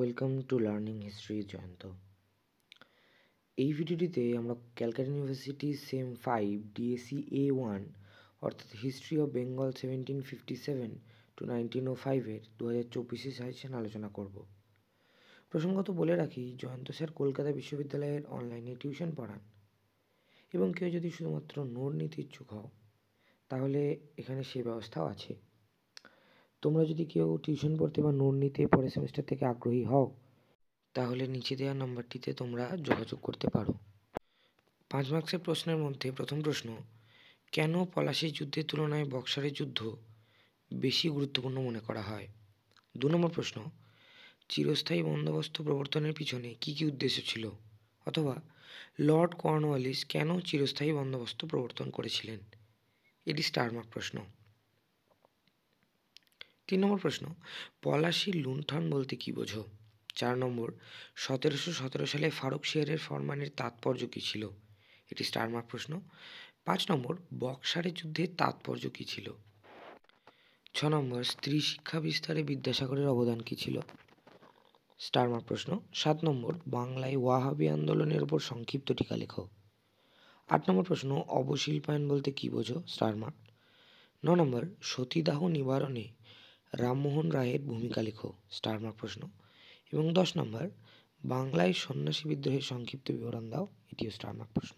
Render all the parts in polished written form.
Welcome to learning history Jayanta. এই ভিডিওটিতে আমরা Calcutta university same 5 DSC A1 অর্থাৎ history of Bengal 1757 to 1905-এর 2024 suggestion আলোচনা করব। প্রসঙ্গত বলে রাখি, জয়ন্ত স্যার কলকাতা বিশ্ববিদ্যালয়ের অনলাইনে টিউশন পড়ান এবং কেউ যদি শুধুমাত্র নোট নিতে ইচ্ছুক হও তাহলে এখানে সে ব্যবস্থাও আছে। তোমরা যদি কেউ টিউশন পড়তে বা নোট নিতে পরের সেমিস্টার থেকে আগ্রহী হও তাহলে নিচে দেওয়া নম্বরটিতে তোমরা যোগাযোগ করতে পারো। 5 মার্কসের প্রশ্নের মধ্যে প্রথম প্রশ্ন, কেন পলাশীর যুদ্ধের তুলনায় বক্সারের যুদ্ধ বেশি গুরুত্বপূর্ণ মনে করা হয়? 2 নম্বর প্রশ্ন, চিরস্থায়ী বন্দোবস্ত প্রবর্তনের পিছনে কী কী উদ্দেশ্য ছিল, অথবা লর্ড কর্নওয়ালিস কেন চিরস্থায়ী বন্দোবস্ত প্রবর্তন করেছিলেন? এটি স্টার মার্ক প্রশ্ন। 3 নম্বর প্রশ্ন, পলাশীর লুণ্ঠন বলতে কী বোঝো? 4 নম্বর, 1717 সালে ফারুকশিয়ারের ফরমানের তাৎপর্য কী ছিল? এটি স্টার মার্ক প্রশ্ন। 5 নম্বর, বক্সারের যুদ্ধের তাৎপর্য কী ছিল? 6 নম্বর, স্ত্রী শিক্ষা বিস্তারে বিদ্যাসাগরের অবদান কী ছিল? স্টার মার্ক প্রশ্ন। 7 নম্বর, বাংলায় ওয়াহাবি আন্দোলনের উপর সংক্ষিপ্ত টিকা লেখো। 8 নম্বর প্রশ্ন, অবশিল্পায়ন বলতে কী বোঝো? Star mark. 9 নম্বর, সতীদাহ নিবারণে রামমোহন রায়ের ভূমিকা লেখো। স্টার মার্ক প্রশ্ন। এবং 10 নম্বর, বাংলায় সন্ন্যাসী বিদ্রোহের সংক্ষিপ্ত বিবরণ দাও। এটিও স্টার মার্ক প্রশ্ন।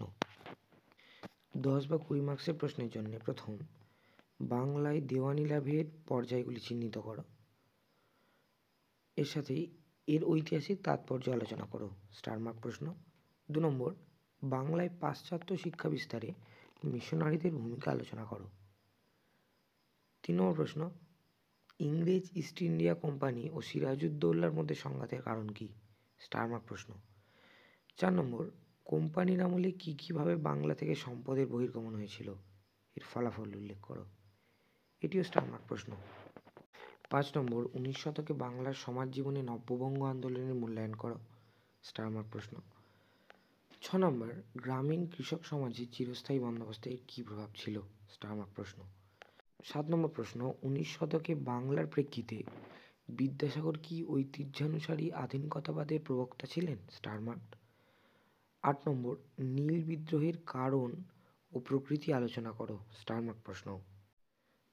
10 বা 20 মার্কসের প্রশ্নের জন্য প্রথম, বাংলায় দেওয়ানি লাভের পর্যায়গুলি চিহ্নিত করো। এর সাথেই এর ঐতিহাসিক তাৎপর্য আলোচনা করো। স্টার মার্ক প্রশ্ন। 2 নম্বর, বাংলায় পাশ্চাত্য শিক্ষা বিস্তারে মিশনারিদের ভূমিকা আলোচনা করো। 3 নম্বর প্রশ্ন, ইংরেজ ইস্ট ইন্ডিয়া কোম্পানি ও সিরাজউদ্দৌলার মধ্যে সংঘাতের কারণ কী? স্টার মার্ক প্রশ্ন। 4 নম্বর, কোম্পানির আমলে কী কীভাবে বাংলা থেকে সম্পদের বহির্গমন হয়েছিল, এর ফলাফল উল্লেখ করো। এটিও স্টার মার্ক প্রশ্ন। 5 নম্বর, 19 শতকে বাংলার সমাজ জীবনে নব্যবঙ্গ আন্দোলনের মূল্যায়ন করো। স্টার মার্ক প্রশ্ন। 6 নম্বর, গ্রামীণ কৃষক সমাজে চিরস্থায়ী বন্দোবস্তের কী প্রভাব ছিল? স্টার মার্ক প্রশ্ন। 7 নম্বর প্রশ্ন, 19 শতকে বাংলার প্রেক্ষিতে বিদ্যাসাগর কি ঐতিহ্যানুসারী আধুনিকতাবাদের প্রবক্তা ছিলেন? Star mark. 8 নম্বর, নীল বিদ্রোহের কারণ ও প্রকৃতি আলোচনা করো। স্টার মার্ক প্রশ্ন।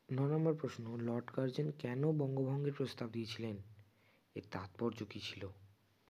9 নম্বর প্রশ্ন, লর্ড কার্জন কেন বঙ্গভঙ্গের প্রস্তাব দিয়েছিলেন? এর তাৎপর্য কী ছিল?